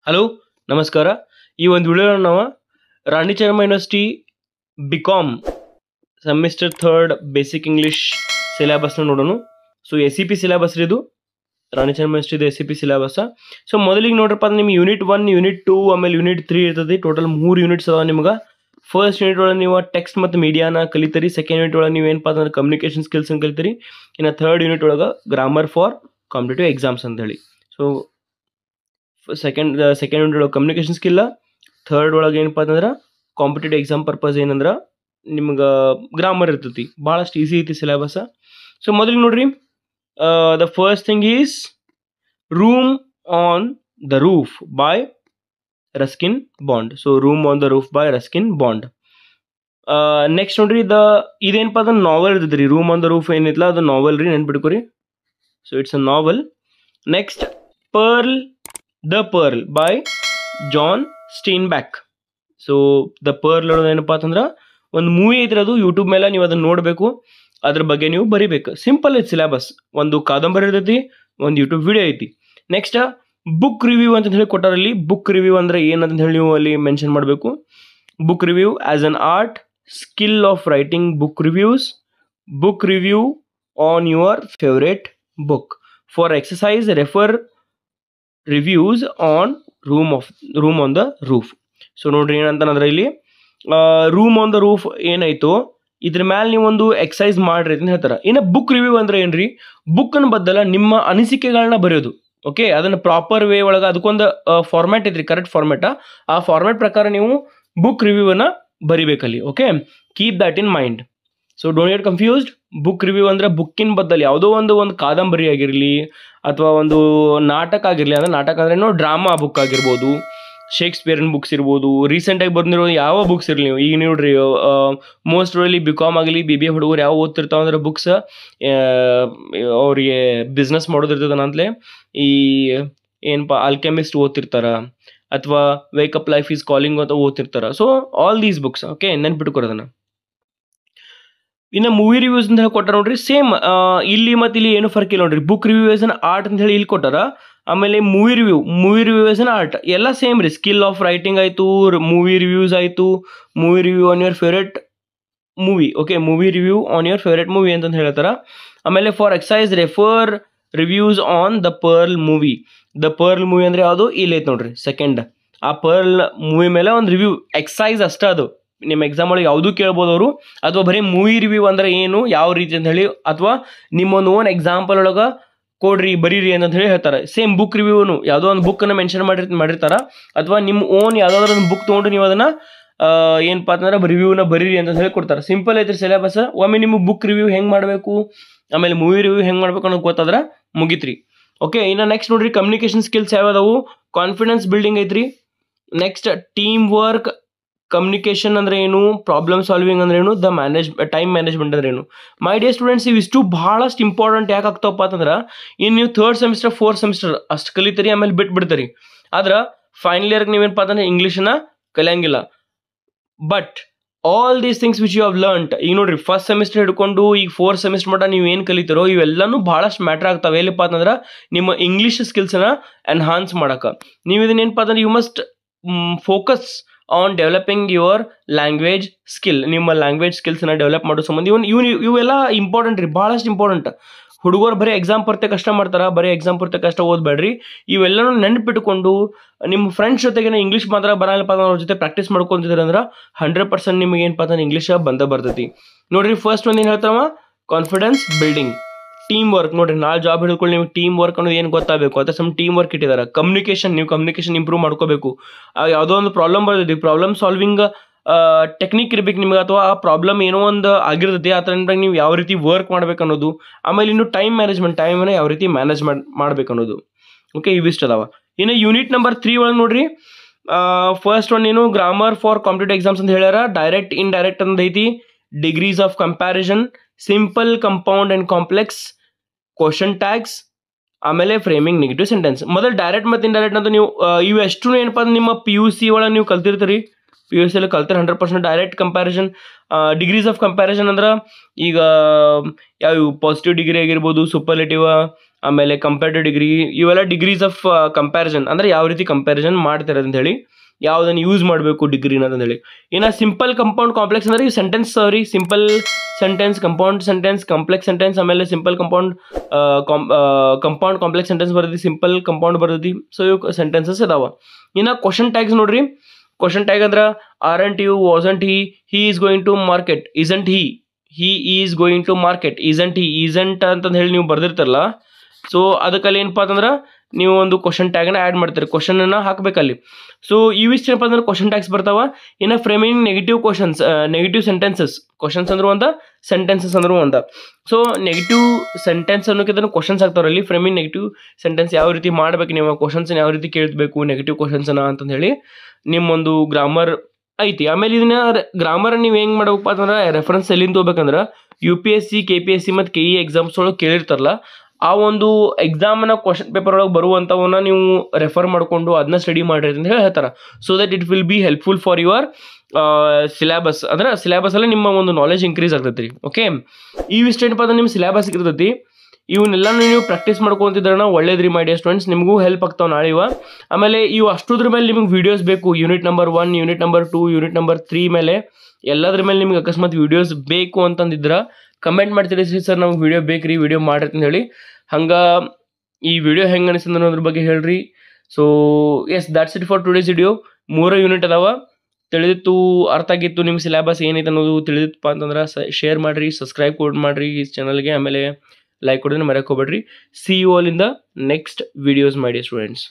Hello ನಮಸ್ಕಾರ. ಈ ಒಂದು ವಿಡಿಯೋ ನಾವು Rani Chennamma university BCom semester third basic English ಸಿಲೆಬಸ್ನ ನೋಡೋಣ. ಸೊ SEP ಸಿಲೆಬಸ್ ಇದು ರಾಣಿ ಚೆನ್ನಮ್ಮ ಯೂನಿವರ್ಸಿಟಿದು SEP ಸಿಲೆಬಸ್. ಸೊ ಮೊದಲಿಗೆ ನೋಡ್ರಪ್ಪ ಅಂದ್ರೆ ನಿಮ್ಗೆ ಯೂನಿಟ್ 1 ಯೂನಿಟ್ 2 ಆಮೇಲೆ ಯೂನಿಟ್ 3 ಇರ್ತದೆ. ಟೋಟಲ್ 3 ಯೂನಿಟ್ಸ್ ಅದಾವ ನಿಮ್ಗೆ. ಫಸ್ಟ್ ಯೂನಿಟ್ ಒಳಗೆ ನೀವು ಟೆಕ್ಸ್ಟ್ ಮತ್ತು ಮೀಡಿಯಾನ ಕಲಿತೀರಿ. ಸೆಕೆಂಡ್ ಯೂನಿಟ್ ಒಳಗೆ ನೀವು ಏನಪ್ಪ ಅಂದ್ರೆ ಕಮ್ಯುನಿಕೇಷನ್ ಸ್ಕಿಲ್ಸ್ ಅನ್ನು ಕಲಿತೀರಿ. ಇನ್ನು ಥರ್ಡ್ ಯೂನಿಟ್ ಒಳಗೆ ಗ್ರಾಮರ್ ಫಾರ್ ಕಾಂಪಿಟೇಟಿವ್ ಎಕ್ಸಾಮ್ಸ್ ಅಂತ ಹೇಳಿ. ಸೊ ಸೆಕೆಂಡ್ ಯೂನಿಟ್ ಒಳಗೆ ಕಮ್ಯುನಿಕೇಷನ್ ಸ್ಕಿಲ್ಲ, ಥರ್ಡ್ ಒಳಗೆ ಏನಪ್ಪ ಅಂತಂದ್ರೆ ಕಾಂಪಿಟೇಟಿವ್ ಎಕ್ಸಾಮ್ ಪರ್ಪಸ್ ಏನಂದ್ರೆ ನಿಮ್ಗೆ ಗ್ರಾಮರ್ ಇರ್ತೈತಿ. ಭಾಳಷ್ಟು ಈಸಿ ಐತಿ ಸಿಲೆಬಸ್. ಸೊ ಮೊದಲಿಗೆ ನೋಡ್ರಿ, the first thing is room on the roof by Ruskin bond. So room on the roof by Ruskin bond. Next ನೋಡ್ರಿ, ಇದೇನಪ್ಪ ಅಂದ್ರೆ ನಾವೆಲ್ ಇರ್ತೈತಿ ರೀ. ರೂಮ್ ಆನ್ ದ ರೂಫ್ ಏನಿಲ್ಲ ಅದು ನಾವೆಲ್ ರೀ, ನೆನ್ಪಿಟ್ಕೊರಿ. So it's a novel. Next the pearl by John Steinbeck. So the pearl ಏನಪ್ಪ ಅಂತಂದ್ರೆ ಒಂದು ಮೂವಿ ಐತ್ರಿ, ಅದು ಯೂಟ್ಯೂಬ್ ಮೇಲೆ ನೀವು ಅದನ್ನ ನೋಡಬೇಕು, ಅದ್ರ ಬಗ್ಗೆ ನೀವು ಬರಿಬೇಕು. ಸಿಂಪಲ್ ಐತಿ ಸಿಲೆಬಸ್. ಒಂದು ಕಾದಂಬರಿ ಇರ್ತೈತಿ, ಒಂದು ಯೂಟ್ಯೂಬ್ ವಿಡಿಯೋ ಐತಿ. ನೆಕ್ಸ್ಟ್ ಬುಕ್ ರಿವ್ಯೂ ಅಂತ ಹೇಳಿ ಕೊಟ್ಟಾರಲ್ಲಿ. ಬುಕ್ ರಿವ್ಯೂ ಅಂದ್ರೆ ಏನಂತ ಹೇಳಿ ನೀವು ಅಲ್ಲಿ ಮೆನ್ಷನ್ ಮಾಡಬೇಕು. Book review as an art skill of writing book reviews. Book review on your favourite book. For exercise refer reviews on room on the roof. So ನೋಡ್ರಿ ಏನಂತಂದ್ರೆ ಇಲ್ಲಿ ರೂಮ್ ಆನ್ ದ ರೂಫ್ ಏನಾಯ್ತು, ಇದ್ರ ಮೇಲೆ ನೀವು ಒಂದು exercise ಮಾಡ್ರಿ ಅಂತ ಹೇಳ್ತಾರೆ. ಇನ್ನು ಬುಕ್ ರಿವ್ಯೂ ಅಂದ್ರೆ ಏನ್ರಿ, ಬುಕ್ಕನ್ನು ಬದ್ದಲ ನಿಮ್ಮ ಅನಿಸಿಕೆಗಳನ್ನ ಬರೆಯೋದು. ಓಕೆ, ಅದನ್ನ ಪ್ರಾಪರ್ ವೇ ಒಳಗೆ ಅದಕ್ಕೊಂದು ಫಾರ್ಮ್ಯಾಟ್ ಐತ್ರಿ, ಕರೆಕ್ಟ್ ಫಾರ್ಮ್ಯಾಟ್. ಆ ಫಾರ್ಮ್ಯಾಟ್ ಪ್ರಕಾರ ನೀವು ಬುಕ್ ರಿವ್ಯೂವನ್ನ ಬರಿಬೇಕಲ್ಲಿ. Okay, keep that in mind. So don't get confused. Book review ಅಂದ್ರೆ ಬುಕ್ಕಿನ ಬದ್ದಲ್ಲಿ ಯಾವುದೋ ಒಂದು ಕಾದಂಬರಿ ಆಗಿರಲಿ ಅಥವಾ ಒಂದು ನಾಟಕ ಆಗಿರಲಿ. ಅಂದ್ರೆ ನಾಟಕ ಅಂದ್ರೆ ಡ್ರಾಮಾ ಬುಕ್ ಆಗಿರ್ಬೋದು, ಶೇಕ್ಸ್ಪಿಯರ್ನ ಬುಕ್ಸ್ ಇರ್ಬೋದು, ರೀಸೆಂಟಾಗಿ ಬಂದಿರೋ ಯಾವ ಬುಕ್ಸ್ ಇರಲಿ. ಈಗ ನೋಡ್ರಿ, ಮೋಸ್ಟ್ ರೋಲಿ BCom ಆಗಲಿ BBA ಹುಡುಗರು ಯಾವ ಓದ್ತಿರ್ತಾವ ಅಂದ್ರೆ ಬುಕ್ಸ್ ಅವ್ರಿಗೆ ಬಿಸ್ನೆಸ್ ಮಾಡೋದಿರ್ತದ ಅಂತಲೇ ಈ ಏನಪ್ಪ ಆಲ್ಕೆಮಿಸ್ಟ್ ಓದ್ತಿರ್ತಾರ, ಅಥವಾ ವೇಕಪ್ ಲೈಫ್ ಈಸ್ ಕಾಲಿಂಗ್ ಅಂತ ಓದ್ತಿರ್ತಾರ. So all these books. Okay, ನೆನ್ಪಿಟ್ಕೊರೋದನ್ನ. ಇನ್ನು ಮೂವಿ ರಿವ್ಯೂಸ್ ಅಂತ ಹೇಳಿ ಕೊಟ್ಟಾರ ನೋಡ್ರಿ. ಸೇಮ್ ಇಲ್ಲಿ ಮತ್ತು ಇಲ್ಲಿ ಏನು ಫರ್ಕ್ ಇಲ್ಲ ನೋಡ್ರಿ. ಬುಕ್ ರಿವ್ಯೂಸ್ ಅನ್ ಆರ್ಟ್ ಅಂತ ಹೇಳಿ ಇಲ್ಲಿ ಕೊಟ್ಟಾರ. ಆಮೇಲೆ ಮೂವಿ ರಿವ್ಯೂಸ್ ಅನ್ ಆರ್ಟ್ ಎಲ್ಲ ಸೇಮ್ ರೀ. ಸ್ಕಿಲ್ ಆಫ್ ರೈಟಿಂಗ್ ಆಯಿತು, ಮೂವಿ ರಿವ್ಯೂಸ್ ಆಯಿತು, movie review on your favourite movie. Okay, movie review on your favourite movie ಅಂತ ಹೇಳ್ತಾರ. ಆಮೇಲೆ for exercise refer reviews on the pearl movie. The pearl movie ಅಂದರೆ ಯಾವುದು ಇಲ್ಲಿ ಐತೆ ನೋಡ್ರಿ, ಸೆಕೆಂಡ್. ಆ ಪರ್ಲ್ ಮೂವಿ ಮೇಲೆ ಒಂದು ರಿವ್ಯೂ, ಎಕ್ಸಸೈಸ್ ಅಷ್ಟೇ ಅದು. ನಿಮ್ಮ ಎಕ್ಸಾಮ್ ಒಳಗೆ ಯಾವುದೂ ಕೇಳ್ಬೋದು ಅವರು. ಅಥವಾ ಬರೀ ಮೂವಿ ರಿವ್ಯೂ ಅಂದ್ರೆ ಏನು, ಯಾವ ರೀತಿ ಅಂತ ಹೇಳಿ, ಅಥವಾ ನಿಮ್ಮೊಂದು ಓನ್ ಎಕ್ಸಾಂಪಲ್ ಒಳಗೆ ಕೊಡ್ರಿ ಬರೀರಿ ಅಂತ ಹೇಳಿ ಹೇಳ್ತಾರೆ. ಸೇಮ್ ಬುಕ್ ರಿವ್ಯೂನು ಯಾವುದೋ ಒಂದು ಬುಕ್ಕನ್ನು ಮೆನ್ಷನ್ ಮಾಡಿರ್ತಾರ, ಅಥವಾ ನಿಮ್ಮ ಓನ್ ಯಾವುದಾದ್ರೂ ಒಂದು ಬುಕ್ ತೊಗೊಂಡು ನೀವು ಅದನ್ನು ಏನಪ್ಪ ಅಂತಂದ್ರೆ ರಿವ್ಯೂನ ಬರೀರಿ ಅಂತ ಹೇಳಿ ಕೊಡ್ತಾರೆ. ಸಿಂಪಲ್ ಐತ್ರಿ ಸಿಲೆಬಸ್. ಒಮ್ಮೆ ನಿಮಗೆ ಬುಕ್ ರಿವ್ಯೂ ಹೆಂಗೆ ಮಾಡಬೇಕು, ಆಮೇಲೆ ಮೂವಿ ರಿವ್ಯೂ ಹೆಂಗೆ ಮಾಡ್ಬೇಕು ಅನ್ನೋದು ಗೊತ್ತಾದ್ರೆ ಮುಗಿತ್ರಿ. ಓಕೆ, ಇನ್ನು ನೆಕ್ಸ್ಟ್ ನೋಡ್ರಿ, ಕಮ್ಯುನಿಕೇಷನ್ ಸ್ಕಿಲ್ಸ್ ಯಾವ್ಯಾವು. ಕಾನ್ಫಿಡೆನ್ಸ್ ಬಿಲ್ಡಿಂಗ್ ಐತ್ರಿ. ನೆಕ್ಸ್ಟ್ ಟೀಮ್ ವರ್ಕ್, ಕಮ್ಯುನಿಕೇಷನ್ ಅಂದ್ರೆ ಏನು, ಪ್ರಾಬ್ಲಮ್ ಸಾಲ್ವಿಂಗ್ ಅಂದ್ರೆ ಏನು, ಟೈಮ್ ಮ್ಯಾನೇಜ್ಮೆಂಟ್ ಅಂದ್ರೆ ಏನು. ಮೈ ಡಿಯರ್ ಸ್ಟೂಡೆಂಟ್ಸ್, ಇವಿಷ್ಟು ಬಹಳಷ್ಟು ಇಂಪಾರ್ಟೆಂಟ್ ಯಾಕೆ ಆಗ್ತಾವಪ್ಪ ಅಂತಂದ್ರೆ, ಇನ್ನು ನೀವು 3rd ಸೆಮಿಸ್ಟರ್ 4th ಸೆಮಿಸ್ಟರ್ ಅಷ್ಟು ಕಲಿತೀರಿ, ಆಮೇಲೆ ಬಿಟ್ಬಿಡ್ತೀರಿ. ಆದ್ರೆ ಫೈನಲ್ ಇಯರ್ಗೆ ನೀವೇನಪ್ಪ ಅಂತಂದ್ರೆ ಇಂಗ್ಲೀಷನ್ನ ಕಲಿಯಂಗಿಲ್ಲ. But all these things which you have learned, ಈಗ ನೋಡ್ರಿ ಫಸ್ಟ್ ಸೆಮಿಸ್ಟರ್ ಹಿಡ್ಕೊಂಡು ಈಗ 4th ಸೆಮಿಸ್ಟರ್ ಮಟ್ಟ ನೀವು ಏನು ಕಲಿತೀರೋ ಇವೆಲ್ಲನೂ ಭಾಳಷ್ಟು ಮ್ಯಾಟ್ರ್ ಆಗ್ತಾವೆ. ಎಲ್ಲಿಪ್ಪ ಅಂತಂದ್ರೆ ನಿಮ್ಮ ಇಂಗ್ಲೀಷ್ ಸ್ಕಿಲ್ಸನ್ನ ಎನ್ಹಾನ್ಸ್ ಮಾಡಕ್ಕೆ. ನೀವು ಇದನ್ನೇನಪ್ಪ ಅಂತಂದ್ರೆ you must focus on developing your language skill. ನಿಮ್ಮ ಲ್ಯಾಂಗ್ವೇಜ್ ಸ್ಕಿಲ್ಸ್ನ ಡೆವಲಪ್ ಮಾಡೋ ಸಂಬಂಧ ಇವೆಲ್ಲ ಇಂಪಾರ್ಟೆಂಟ್ ರೀ, ಭಾಳಷ್ಟು ಇಂಪಾರ್ಟೆಂಟ್. ಹುಡುಗರು ಬರೀ ಎಕ್ಸಾಮ್ ಪೂರ್ತಿ ಕಷ್ಟ ಮಾಡ್ತಾರೆ, ಬರೀ ಎಕ್ಸಾಮ್ ಪೂರ್ತಿ ಕಷ್ಟ ಓದಬೇಡ್ರಿ. ಇವೆಲ್ಲನೂ ನೆನ್ಪಿಟ್ಕೊಂಡು ನಿಮ್ಮ ಫ್ರೆಂಡ್ಸ್ ಜೊತೆಗೆ ಇಂಗ್ಲೀಷ್ ಮಾತ್ರ ಬರಲ್ಲಪ್ಪ ಅವ್ರ ಜೊತೆ ಪ್ರಾಕ್ಟೀಸ್ ಮಾಡ್ಕೊತಿದ್ರೆ ಅಂದ್ರೆ 100% ನಿಮಗೆ ಏನಪ್ಪ ಅಂದ್ರೆ ಇಂಗ್ಲೀಷ್ ಬರ್ತೈತಿ. ನೋಡ್ರಿ, ಫಸ್ಟ್ ಒಂದು ಏನು ಹೇಳ್ತಾವ, ಕಾನ್ಫಿಡೆನ್ಸ್ ಬಿಲ್ಡಿಂಗ್. ಟೀಮ್ ವರ್ಕ್ ನೋಡ್ರಿ, ನಾಳೆ ಜಾಬ್ ಹಿಡ್ಕೊಂಡು ನಿಮಗೆ ಟೀಮ್ ವರ್ಕ್ ಅನ್ನೋದು ಏನು ಗೊತ್ತಾಗಬೇಕು, ಅಥವಾ ಸಮ್ ಟೀಮ್ ವರ್ಕ್ ಇಟ್ಟಿದ್ದಾರೆ. ಕಮ್ಯುನಿಕೇಷನ್, ನೀವು ಕಮ್ಯುನಿಕೇಷನ್ ಇಂಪ್ರೂವ್ ಮಾಡ್ಕೋಬೇಕು. ಯಾವುದೋ ಒಂದು ಪ್ರಾಬ್ಲಮ್ ಬರ್ತೈತಿ, ಪ್ರಾಬ್ಲಮ್ ಸಾಲ್ವಿಂಗ್ ಟೆಕ್ನಿಕ್ ಇರ್ಬೇಕು ನಿಮ್ಗೆ, ಅಥವಾ ಆ ಪ್ರಾಬ್ಲಮ್ ಏನೋ ಒಂದು ಆಗಿರ್ತೈತಿ, ಆ ಥರ ನೀವು ಯಾವ ರೀತಿ ವರ್ಕ್ ಮಾಡ್ಬೇಕು ಅನ್ನೋದು. ಆಮೇಲೆ ಇನ್ನು ಟೈಮ್ ಮ್ಯಾನೇಜ್ಮೆಂಟ್, ಟೈಮನ್ನು ಯಾವ ರೀತಿ ಮ್ಯಾನೇಜ್ ಮಾಡ್ಬೇಕು ಅನ್ನೋದು. ಓಕೆ, ಇವಿಷ್ಟು ಅದಾವ. ಇನ್ನು ಯೂನಿಟ್ ನಂಬರ್ 3 ಒಳಗೆ ನೋಡ್ರಿ, ಫಸ್ಟ್ ಒನ್ ಏನು ಗ್ರಾಮರ್ ಫಾರ್ ಕಾಂಪಿಟೇಟಿವ್ ಎಕ್ಸಾಮ್ಸ್ ಅಂತ ಹೇಳ್ಯಾರ. ಡೈರೆಕ್ಟ್ ಇಂಡೈರೆಕ್ಟ್ ಅಂತ ಐತಿ, degrees of comparison, simple, compound and complex, question tags, ಆಮೇಲೆ ಫ್ರೇಮಿಂಗ್ ನೆಗೆಟಿವ್ ಸೆಂಟೆನ್ಸ್. ಮೊದಲು ಡೈರೆಕ್ಟ್ ಮತ್ತು ಇಂಡೈರೆಕ್ಟ್ ಅಂತ ನೀವು ಇವೆಷ್ಟು ಏನಪ್ಪ ಅಂದ್ರೆ ನಿಮ್ಮ PUC ಒಳಗೆ ನೀವು ಕಲ್ತಿರ್ತೀರಿ. PUC ಅಲ್ಲಿ ಕಲ್ತಾರೆ 100% direct comparison degrees of comparison ಅಂದ್ರೆ ಈಗ ಯಾವ ಪಾಸಿಟಿವ್ ಡಿಗ್ರಿ ಆಗಿರ್ಬೋದು, ಸೂಪರ್ಲೇಟಿವ್, ಆಮೇಲೆ ಕಂಪೇರ್ಟಿವ್ ಡಿಗ್ರಿ, ಇವೆಲ್ಲ ಡಿಗ್ರೀಸ್ ಆಫ್ ಕಂಪ್ಯಾರಿಸನ್ ಅಂದ್ರೆ ಯಾವ ರೀತಿ ಕಂಪ್ಯಾರಿಸನ್ ಮಾಡ್ತಾರೆ ಅಂತ ಹೇಳಿ, ಯಾವುದನ್ನು ಯೂಸ್ ಮಾಡಬೇಕು ಡಿಗ್ರಿನ ಅಂತ ಹೇಳಿ. ಇನ್ನು ಸಿಂಪಲ್ ಕಂಪೌಂಡ್ ಕಾಂಪ್ಲೆಕ್ಸ್ ಅಂದ್ರೆ ಈ sentence sorry simple sentence, compound sentence, complex sentence, ಆಮೇಲೆ simple compound compound complex sentence ಬರ್ತೈತಿ, ಸಿಂಪಲ್ ಕಂಪೌಂಡ್ ಬರ್ತೈತಿ. ಸೊ ಇವು ಸೆಂಟೆನ್ಸಸ್ ಇದಾವ. ಇನ್ನು ಕ್ವಶನ್ ಟ್ಯಾಗ್ಸ್ ನೋಡ್ರಿ. ಕ್ವಶನ್ ಟ್ಯಾಗ್ ಅಂದ್ರೆ aren't you, wasn't he is going to market, isn't he is going to market, isn't isn't ಅಂತಂದು ಹೇಳಿ ನೀವು ಬರ್ದಿರ್ತಾರಲ್ಲ. ಸೊ ಅದಕ್ಕಲ್ಲಿ ಏನಪ್ಪ ಅಂತಂದ್ರೆ ನೀವು ಒಂದು ಕ್ವಶನ್ ಟ್ಯಾಗ್ನ ಆ್ಯಡ್ ಮಾಡ್ತೀರಿ, ಕ್ವಶನನ್ನು ಹಾಕಬೇಕಲ್ಲಿ. ಸೊ ಇವಿಷ್ಟು ಏನಪ್ಪ ಅಂದ್ರೆ ಕ್ವಶನ್ ಟ್ಯಾಗ್ಸ್ ಬರ್ತಾವ. ಇನ್ನು framing negative questions, negative sentences, questions ಅಂದ್ರೂ ಅಂತ, ಸೆಂಟೆನ್ಸಸ್ ಅಂದ್ರೂ ಅಂತ. ಸೊ ನೆಗೆಟಿವ್ ಸೆಂಟೆನ್ಸ್ ಅನ್ನೋಕ್ಕಿಂತ ಕ್ವಶನ್ಸ್ ಆಗ್ತಾವ್ರಲ್ಲಿ. ಫ್ರೇಮಿಂಗ್ ನೆಗೆಟಿವ್ ಸೆಂಟೆನ್ಸ್ ಯಾವ ರೀತಿ ಮಾಡಬೇಕು, ನೀವು ಕ್ವಶನ್ಸನ್ನ ಯಾವ ರೀತಿ ಕೇಳಬೇಕು, ನೆಗೆಟಿವ್ ಕ್ವಶನ್ಸನ್ನ ಅಂತಂದು ಹೇಳಿ ನಿಮ್ಮೊಂದು ಗ್ರಾಮರ್ ಐತಿ. ಆಮೇಲೆ ಇದನ್ನ ಗ್ರಾಮರ್ ನೀವು ಹೆಂಗೆ ಮಾಡಬೇಕಪ್ಪ ಅಂತಂದ್ರೆ ರೆಫರೆನ್ಸ್ ಎಲ್ಲಿಂದ ಹೋಗ್ಬೇಕಂದ್ರೆ UPSC, KPSC ಮತ್ತು KE ಎಕ್ಸಾಮ್ಸ್ ಒಳಗೆ ಕೇಳಿರ್ತಾರಲ್ಲ, ಆ ಒಂದು ಎಕ್ಸಾಮ್ನ ಕ್ವಶನ್ ಪೇಪರ್ ಒಳಗೆ ಬರುವಂಥವನ್ನ ನೀವು ರೆಫರ್ ಮಾಡಿಕೊಂಡು ಅದನ್ನ ಸ್ಟಡಿ ಮಾಡಿರಿ ಅಂತ ಹೇಳಿ ಹೇಳ್ತಾರೆ. So that it will be helpful for your syllabus. ಅಂದ್ರೆ ಸಿಲೆಬಸಲ್ಲಿ ನಿಮ್ಮ ಒಂದು ನಾಲೆಜ್ ಇನ್ಕ್ರೀಸ್ ಆಗ್ತೈತಿ ರೀ. ಓಕೆ, ಇವಿಷ್ಟು ಏನಪ್ಪ ಅಂದ್ರೆ ನಿಮ್ಮ ಸಿಲೆಬಸ್ ಇರ್ತೈತಿ. ಇವನ್ನೆಲ್ಲನೂ ನೀವು ಪ್ರಾಕ್ಟೀಸ್ ಮಾಡ್ಕೊತಿದ್ರೆ ಒಳ್ಳೇದ್ರಿ ಮೈ ಡಿಯರ್ ಸ್ಟೂಡೆಂಟ್ಸ್, ನಿಮಗೂ ಹೆಲ್ಪ್ ಆಗ್ತಾವೆ ನಾಳೆ ಇವ. ಆಮೇಲೆ ಇವು ಅಷ್ಟುದ್ರ ಮೇಲೆ ನಿಮಗೆ ವೀಡಿಯೋಸ್ ಬೇಕು, unit number 1, unit number 2, unit number 3 ಮೇಲೆ ಎಲ್ಲದ್ರ ಮೇಲೆ ನಿಮ್ಗೆ ಅಕಸ್ಮಾತ್ ವೀಡಿಯೋಸ್ ಬೇಕು ಅಂತಂದಿದ್ರೆ ಕಮೆಂಟ್ ಮಾಡ್ತೀರಿ, ಸರ್ ನಮ್ಗೆ ವೀಡಿಯೋ ಬೇಕ್ರಿ, ವೀಡಿಯೋ ಮಾಡ್ರಿ ಅಂತ ಹೇಳಿ. ಹಂಗೆ ಈ ವಿಡಿಯೋ ಹೆಂಗೆ ಅನಿಸ್ತದೆ ಅನ್ನೋದ್ರ ಬಗ್ಗೆ ಹೇಳ್ರಿ. So yes, that's it for today's video. 3 unit ಅದಾವ. ತಿಳಿದಿತ್ತು, ಅರ್ಥ ಆಗಿತ್ತು, ನಿಮ್ಮ ಸಿಲೆಬಸ್ ಏನೈತೆ ಅನ್ನೋದು ತಿಳಿದಿತ್ತಪ್ಪ ಅಂತಂದ್ರೆ ಶೇರ್ ಮಾಡಿರಿ, ಸಬ್ಸ್ಕ್ರೈಬ್ ಕೊಡ್ ಮಾಡಿರಿ ಈ ಚಾನಲ್ಗೆ, ಆಮೇಲೆ ಲೈಕ್ ಕೊಡೋದನ್ನ ಮರೆಯೋಕೆ ಹೋಗ್ಬೇಡ್ರಿ. See you all in the next videos my dear students.